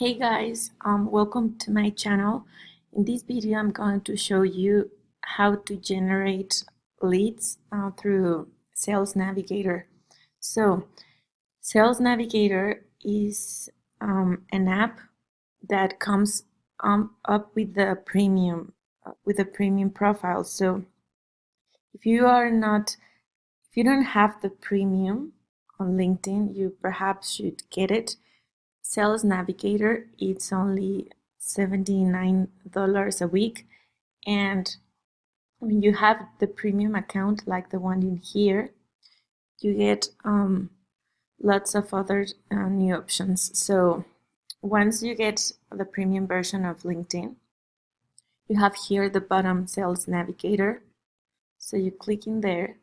Hey guys, welcome to my channel. In this video I'm going to show you how to generate leads through Sales Navigator. So Sales Navigator is an app that comes up with the premium profile. So if you don't have the premium on LinkedIn, you perhaps should get it. Sales Navigator, it's only $79 a week, and when you have the premium account like the one in here, you get lots of other new options. So once you get the premium version of LinkedIn, you have here the bottom Sales Navigator. So you click in there,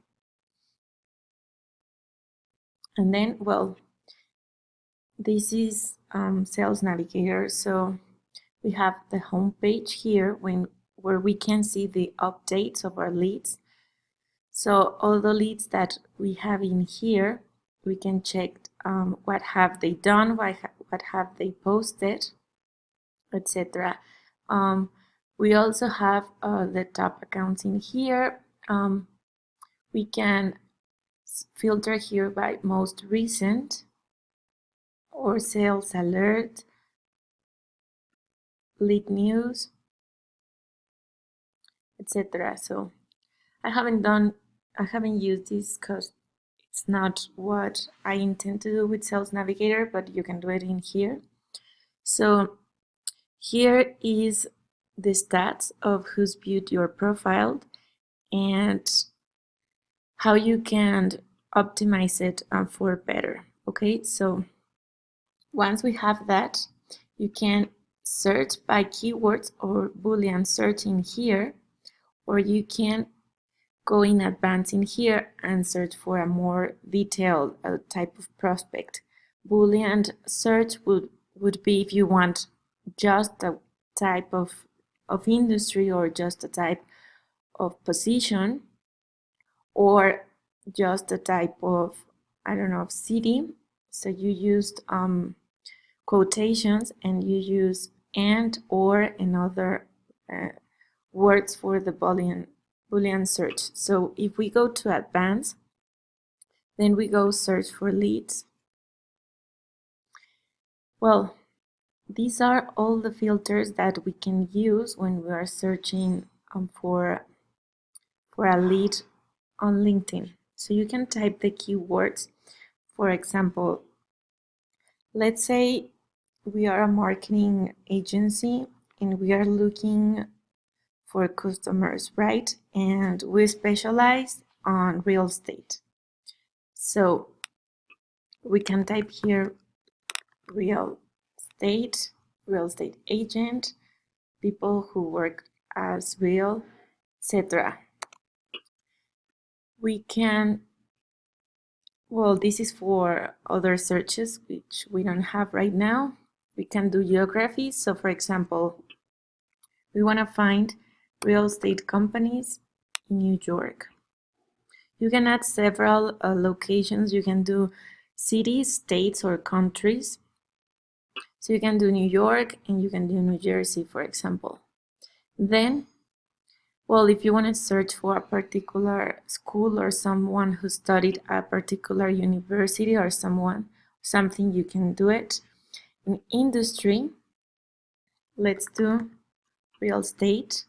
and then, well, this is Sales Navigator. So we have the home page here where we can see the updates of our leads. So all the leads that we have in here, we can check what have they done, what have they posted, etc. We also have the top accounts in here. We can filter here by most recent or sales alert, lead news, etc. So I haven't used this because it's not what I intend to do with Sales Navigator, but you can do it in here. So here is the stats of who's viewed your profile and how you can optimize it for better. Okay, so once we have that, you can search by keywords or Boolean search in here, or you can go in advance in here and search for a more detailed type of prospect. Boolean search would be if you want just a type of industry or just a type of position or just a type of, I don't know, of city. So you used quotations and you use and, or, and other words for the Boolean search. So if we go to advanced, then we go search for leads. Well, these are all the filters that we can use when we are searching for a lead on LinkedIn. So you can type the keywords. For example, let's say we are a marketing agency and we are looking for customers, right? And we specialize on real estate. So we can type here real estate agent, people who work as real, etc. We can, well, this is for other searches which we don't have right now. We can do geography. So for example, we want to find real estate companies in New York. You can add several locations. You can do cities, states, or countries. So you can do New York and you can do New Jersey, for example. Then, well, if you want to search for a particular school or someone who studied at a particular university or something, you can do it. In industry, let's do real estate.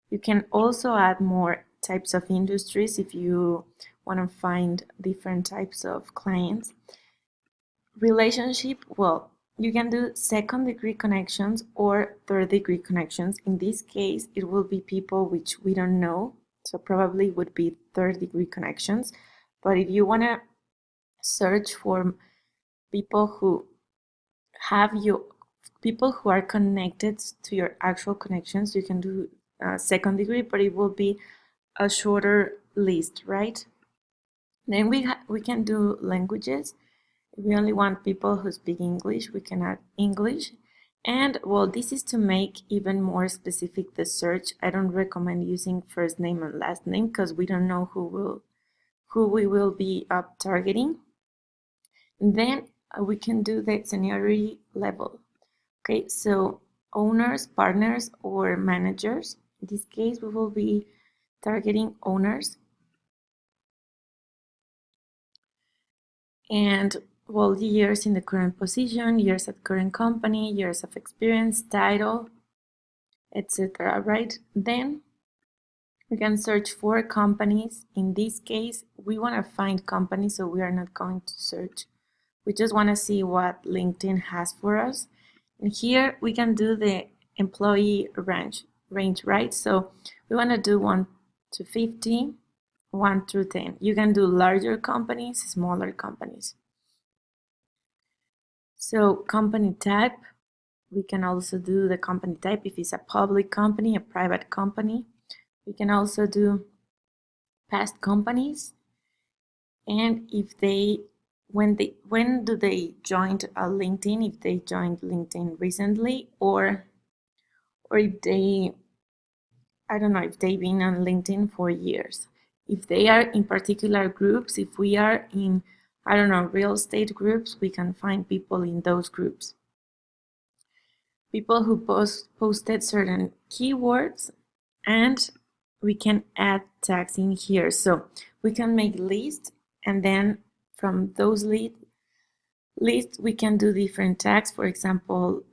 You can also add more types of industries if you want to find different types of clients. Relationship, well, you can do second-degree connections or third-degree connections. In this case, it will be people which we don't know, so probably would be third-degree connections. But if you want to search for people who are connected to your actual connections, you can do second degree, but it will be a shorter list, right? Then we can do languages. If we only want people who speak English, we can add English. And well, this is to make even more specific the search. I don't recommend using first name and last name because we don't know who we will be targeting. And then we can do the seniority level. Okay, so owners, partners, or managers. In this case, we will be targeting owners. And well, years in the current position, years at current company, years of experience, title, etc. Right? Then we can search for companies. In this case, we want to find companies, so we are not going to search. We just want to see what LinkedIn has for us. And here we can do the employee range, right? So we want to do 1 to 50, 1 through 10. You can do larger companies, smaller companies. So company type, we can also do the company type if it's a public company, a private company. We can also do past companies, and if they when do they joined LinkedIn, if they joined LinkedIn recently, or if they, I don't know, if they've been on LinkedIn for years. If they are in particular groups, if we are in, I don't know, real estate groups, we can find people in those groups. People who posted certain keywords, and we can add tags in here. So we can make lists, and then from those lists we can do different tags. For example,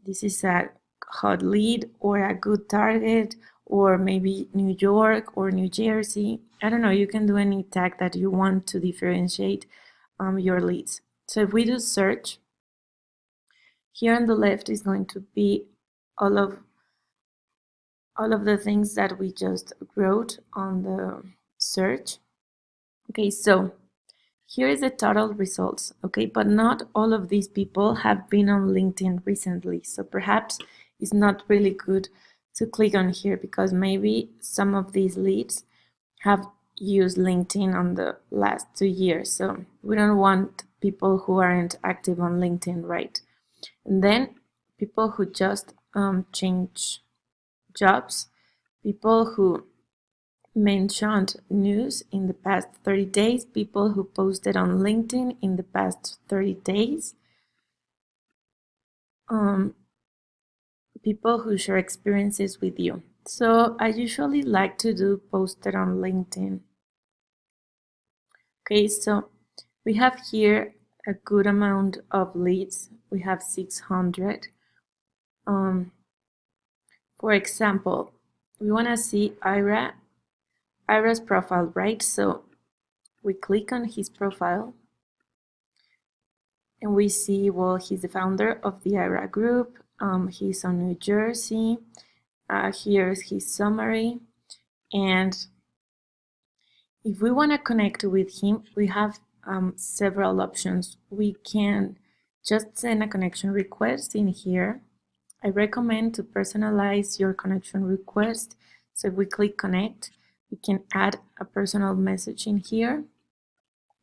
this is a hot lead or a good target, or maybe New York or New Jersey. I don't know, you can do any tag that you want to differentiate your leads. So if we do search, here on the left is going to be all of the things that we just wrote on the search. Okay, so here is the total results, okay, but not all of these people have been on LinkedIn recently, so perhaps it's not really good to click on here because maybe some of these leads have used LinkedIn on the last 2 years, so we don't want people who aren't active on LinkedIn, right? And then people who just change jobs, people who mentioned news in the past 30 days, people who posted on LinkedIn in the past 30 days, people who share experiences with you. So I usually like to do posted on LinkedIn. Okay, so we have here a good amount of leads. We have 600. For example, we want to see Ira's profile, right? So we click on his profile and we see, well, he's the founder of the IRA group. He's on New Jersey. Here's his summary. And if we want to connect with him, we have several options. We can just send a connection request in here. I recommend to personalize your connection request. So if we click connect, we can add a personal message in here.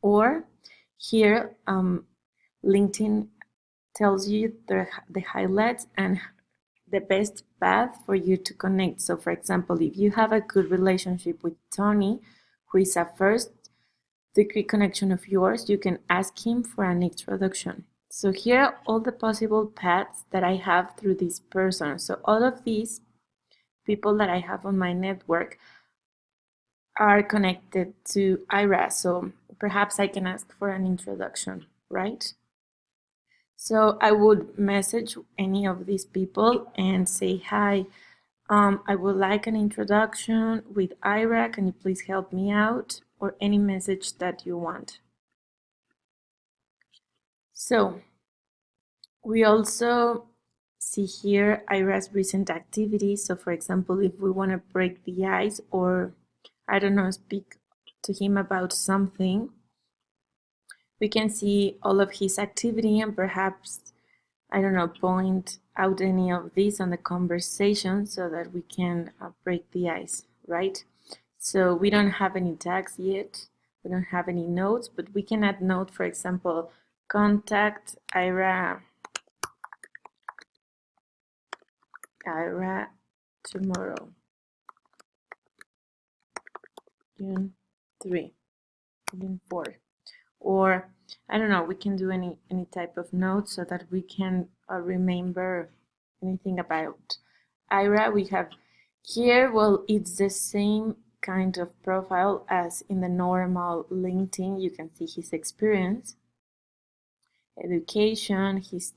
Or here, LinkedIn tells you the highlights and the best path for you to connect. So for example, if you have a good relationship with Tony, who is a first degree connection of yours, you can ask him for an introduction. So here are all the possible paths that I have through this person. So all of these people that I have on my network are connected to IRA. So perhaps I can ask for an introduction, right? So I would message any of these people and say, hi, I would like an introduction with IRA. Can you please help me out? Or any message that you want. So we also see here IRA's recent activities. So for example, if we want to break the ice or, I don't know, speak to him about something, we can see all of his activity and perhaps, I don't know, point out any of these on the conversation so that we can break the ice, right? So we don't have any tags yet. We don't have any notes, but we can add note, for example, contact Ira tomorrow, June 3, June 4. Or I don't know, we can do any type of note so that we can remember anything about Ira. We have here, well, it's the same kind of profile as in the normal LinkedIn. You can see his experience, education, his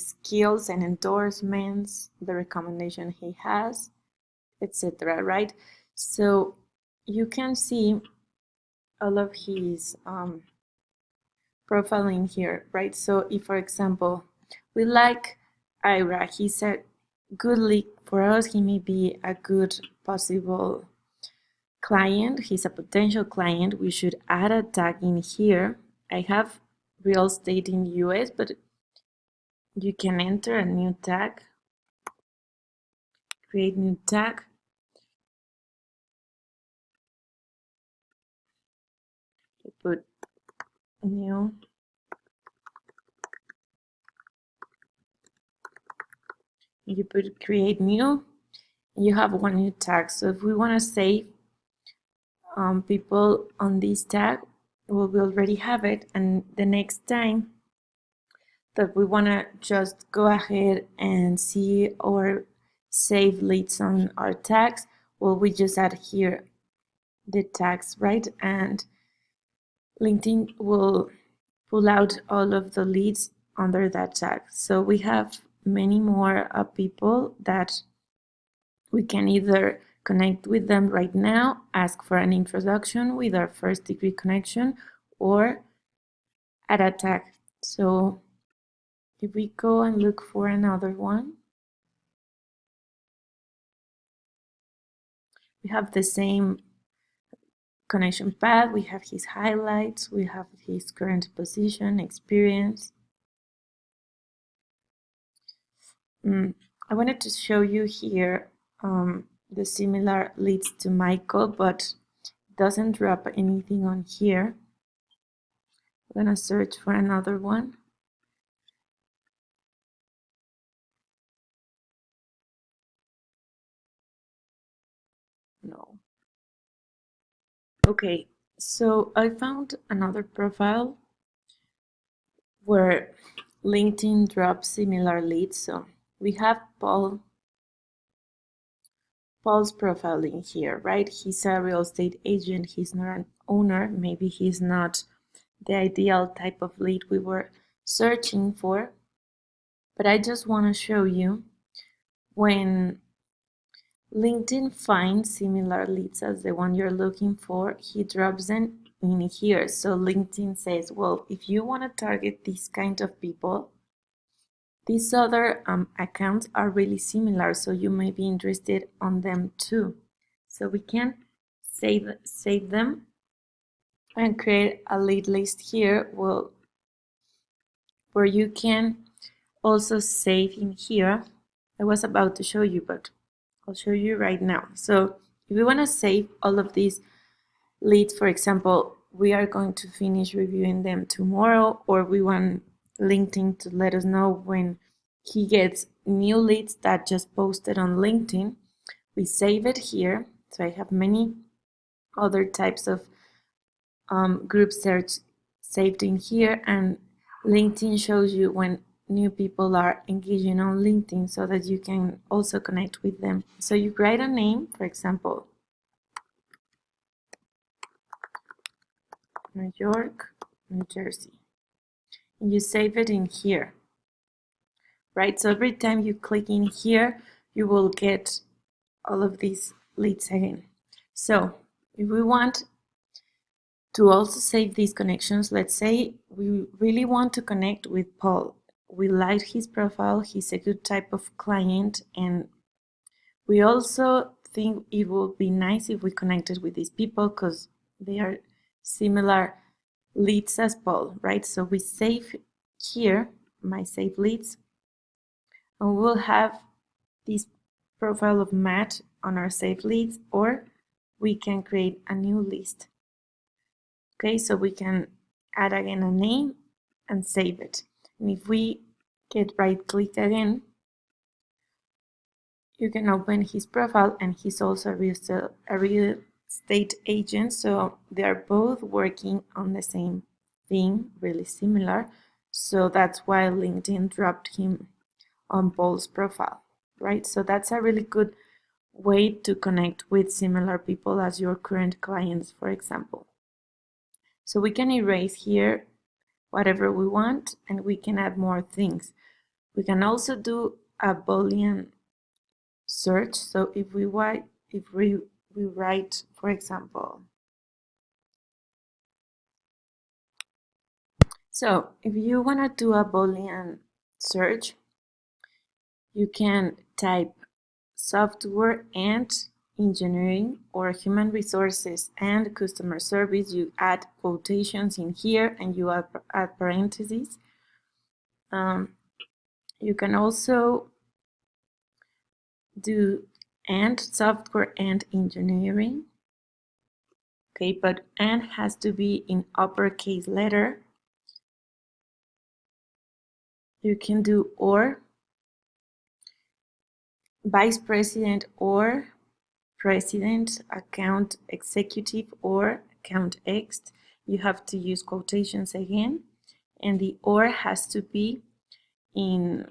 skills and endorsements, the recommendation he has, etc. Right? So you can see all of his profile in here, right? So if, for example, we like Ira, he's a good lead for us, he may be a good possible client, he's a potential client, we should add a tag in here. I have real estate in US, but you can enter a new tag, create new tag. You put new, you put create new, you have one new tag. So if we want to save people on this tag, well, we already have it, and the next time that we want to just go ahead and see or save leads on our tags, well, we just add here the tags, right? And LinkedIn will pull out all of the leads under that tag. So we have many more people that we can either connect with them right now, ask for an introduction with our first degree connection, or add a tag. So if we go and look for another one, we have the same connection path, we have his highlights, we have his current position, experience. I wanted to show you here the similar leads to Michael, but it doesn't drop anything on here. I'm gonna search for another one. No. Okay, so I found another profile where LinkedIn drops similar leads. So we have Paul's profile in here, right? He's a real estate agent, he's not an owner, maybe he's not the ideal type of lead we were searching for, but I just want to show you when LinkedIn finds similar leads as the one you're looking for, he drops them in here. So LinkedIn says, well, if you want to target this kind of people, these other accounts are really similar, so you may be interested on them too. So we can save them and create a lead list here, well, where you can also save in here. I was about to show you, but I'll show you right now. So if we want to save all of these leads, for example, we are going to finish reviewing them tomorrow, or we want LinkedIn to let us know when he gets new leads that just posted on LinkedIn, we save it here. So I have many other types of group search saved in here, and LinkedIn shows you when new people are engaging on LinkedIn so that you can also connect with them. So you write a name, for example, New York, New Jersey, and you save it in here, right? So every time you click in here, you will get all of these leads again. So if we want to also save these connections, let's say we really want to connect with Paul. We like his profile, he's a good type of client, and we also think it would be nice if we connected with these people because they are similar leads as Paul, right? So we save here, my save leads, and we'll have this profile of Matt on our save leads, or we can create a new list. Okay, so we can add again a name and save it. And if we get right click again, you can open his profile, and he's also a real estate agent, so they're both working on the same thing, really similar. So that's why LinkedIn dropped him on Paul's profile, right? So that's a really good way to connect with similar people as your current clients, for example. So we can erase here whatever we want, and we can add more things. We can also do a Boolean search. So if we write, for example, so if you want to do a Boolean search, you can type software and engineering or human resources and customer service. You add quotations in here and you add parentheses. You can also do and software and engineering. Okay, but and has to be in uppercase letter. You can do or vice president or president, account executive or account X. You have to use quotations again, and the or has to be in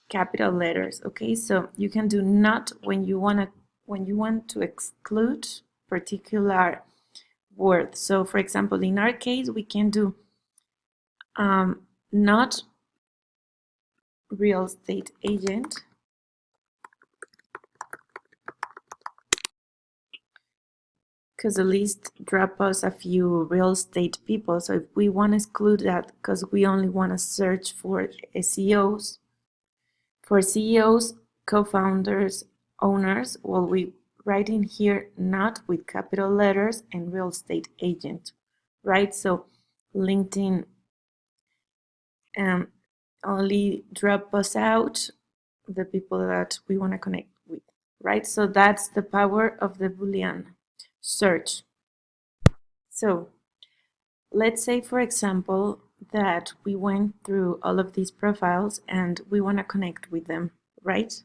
capital letters. Okay, so you can do not when you want to exclude particular word. So for example, in our case, we can do not real estate agent, because the list drop us a few real estate people. So if we want to exclude that because we only want to search for CEOs, co-founders, owners, well, we write in here not with capital letters and real estate agent, right? So LinkedIn only drop us out the people that we want to connect with, right? So that's the power of the Boolean search. So let's say, for example, that we went through all of these profiles and we want to connect with them, right?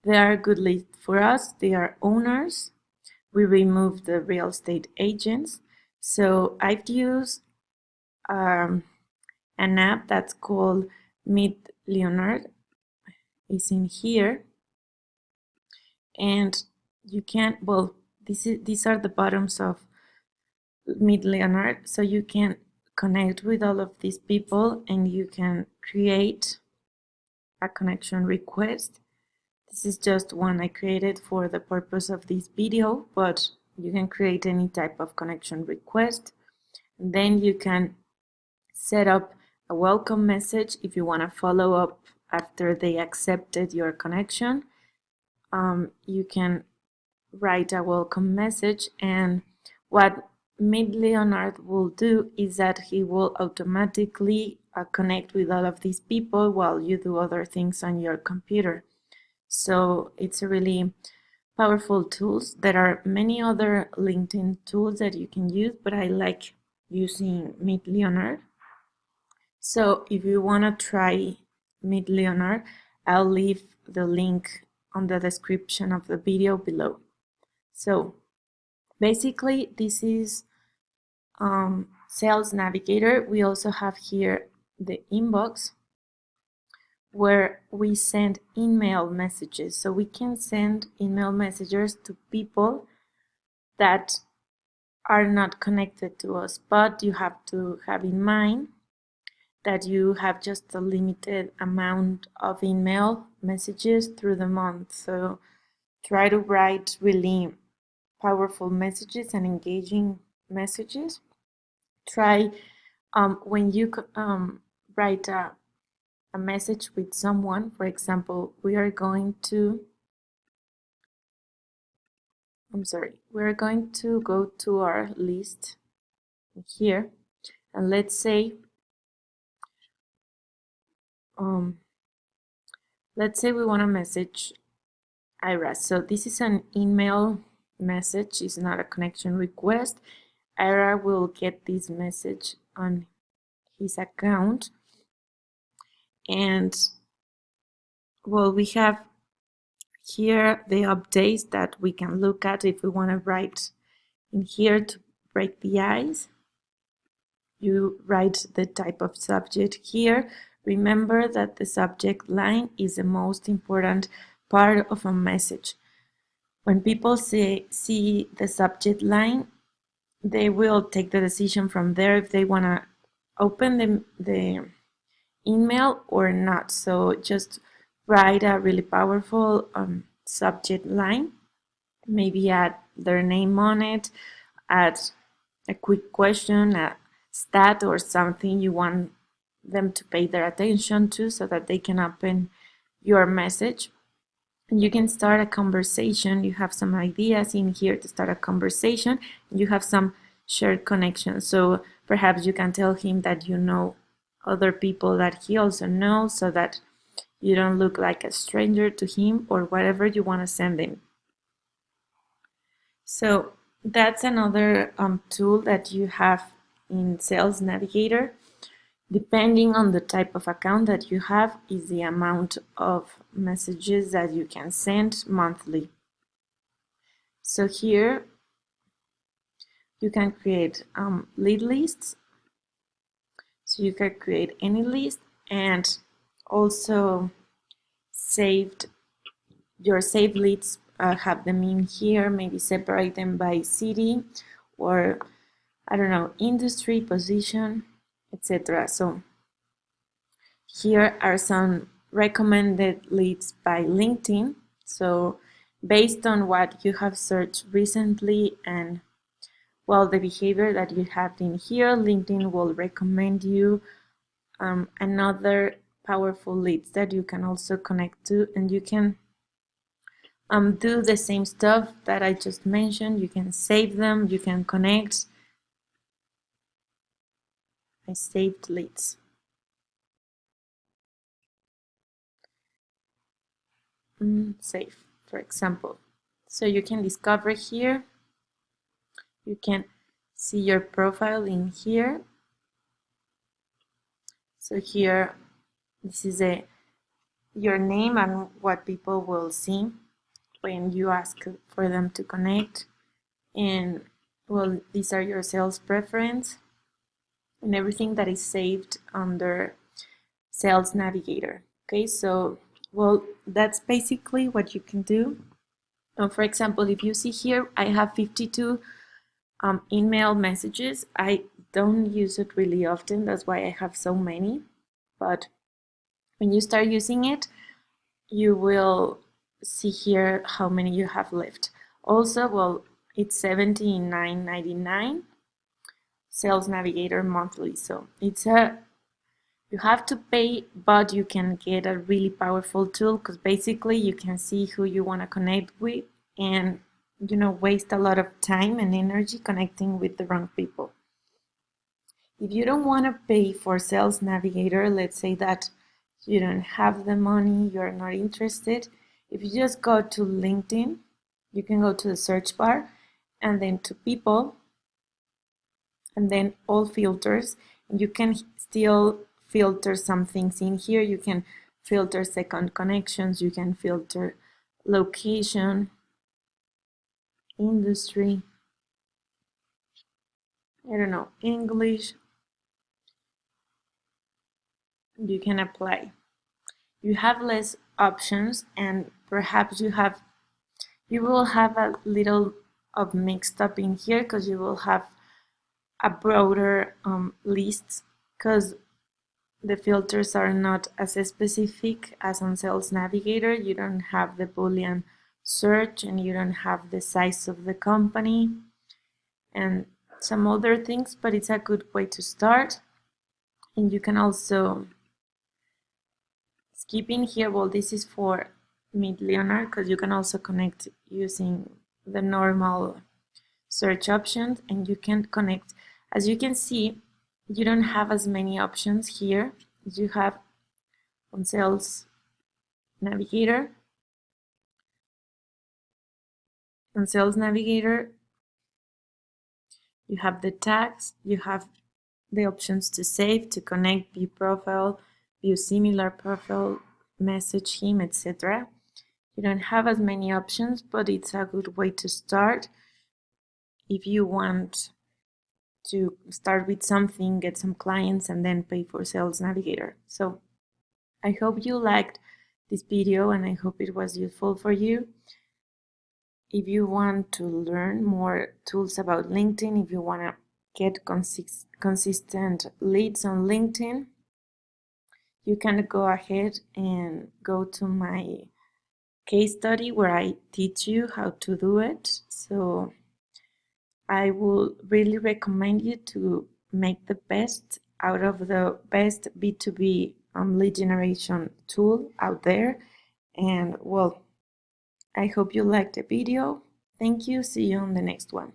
They are a good list for us. They are owners. We remove the real estate agents. So I've used an app that's called Meet Leonard. It's in here. And you can, well, these are the bottoms of Meet Leonard. So you can connect with all of these people and you can create a connection request. This is just one I created for the purpose of this video, but you can create any type of connection request. And then you can set up a welcome message if you want to follow up after they accepted your connection. You can write a welcome message, and what Meet Leonard will do is that he will automatically connect with all of these people while you do other things on your computer. So it's a really powerful tools. There are many other LinkedIn tools that you can use, but I like using Meet Leonard. So if you want to try Meet Leonard, I'll leave the link on the description of the video below. So basically, this is Sales Navigator. We also have here the inbox where we send email messages. So we can send email messages to people that are not connected to us, but you have to have in mind that you have just a limited amount of email messages through the month. So try to write really powerful messages and engaging messages. Try when you write a message with someone, for example, we're going to go to our list here, and let's say we want to message Ira. So this is an email message, it's not a connection request. Ira will get this message on his account, and well, we have here the updates that we can look at if we want to write in here to break the ice. you write the type of subject here. Remember that the subject line is the most important part of a message. When people see the subject line, they will take the decision from there if they want to open the email or not. So just write a really powerful subject line, maybe add their name on it, add a quick question, a stat or something you want them to pay their attention to so that they can open your message. And you can start a conversation. You have some ideas in here to start a conversation. You have some shared connections. So perhaps you can tell him that you know other people that he also knows so that you don't look like a stranger to him or whatever you want to send him. So that's another tool that you have in Sales Navigator. Depending on the type of account that you have is the amount of messages that you can send monthly. So here you can create lead lists. So you can create any list and also your saved leads, have them in here, maybe separate them by city or I don't know, industry, position, etc. So here are some recommended leads by LinkedIn. So based on what you have searched recently and well, the behavior that you have in here, LinkedIn will recommend you another powerful leads that you can also connect to, and you can do the same stuff that I just mentioned. You can save them, you can connect. I saved leads. Save, for example. So you can discover here, you can see your profile in here. So here, this is your name and what people will see when you ask for them to connect. And well, these are your sales preference and everything that is saved under Sales Navigator. Okay, so well, that's basically what you can do. For example, if you see here, I have 52 email messages. I don't use it really often, that's why I have so many. But when you start using it, you will see here how many you have left. Also, well, it's $79.99 Sales Navigator monthly. So you have to pay, but you can get a really powerful tool because basically you can see who you want to connect with and waste a lot of time and energy connecting with the wrong people. If you don't want to pay for Sales Navigator, let's say that you don't have the money, you're not interested, if you just go to LinkedIn, you can go to the search bar and then to people and then all filters, and you can still filter some things in here. You can filter second connections, you can filter location, industry, I don't know, English. You can apply. You have less options and perhaps you will have a little of mixed up in here because you will have a broader list because the filters are not as specific as on Sales Navigator. You don't have the Boolean search and you don't have the size of the company and some other things, but it's a good way to start. And you can also skip in here. Well, this is for mid-Leonard because you can also connect using the normal search options and you can connect. As you can see, you don't have as many options here as you have on Sales Navigator. On Sales Navigator, you have the tags, you have the options to save, to connect, view profile, view similar profile, message him, etc. You don't have as many options, but it's a good way to start if you want to start with something, get some clients, and then pay for Sales Navigator. So I hope you liked this video and I hope it was useful for you. If you want to learn more tools about LinkedIn, if you want to get consistent leads on LinkedIn, you can go ahead and go to my case study where I teach you how to do it. So I will really recommend you to make the best out of the best B2B lead generation tool out there. And well, I hope you liked the video. Thank you. See you on the next one.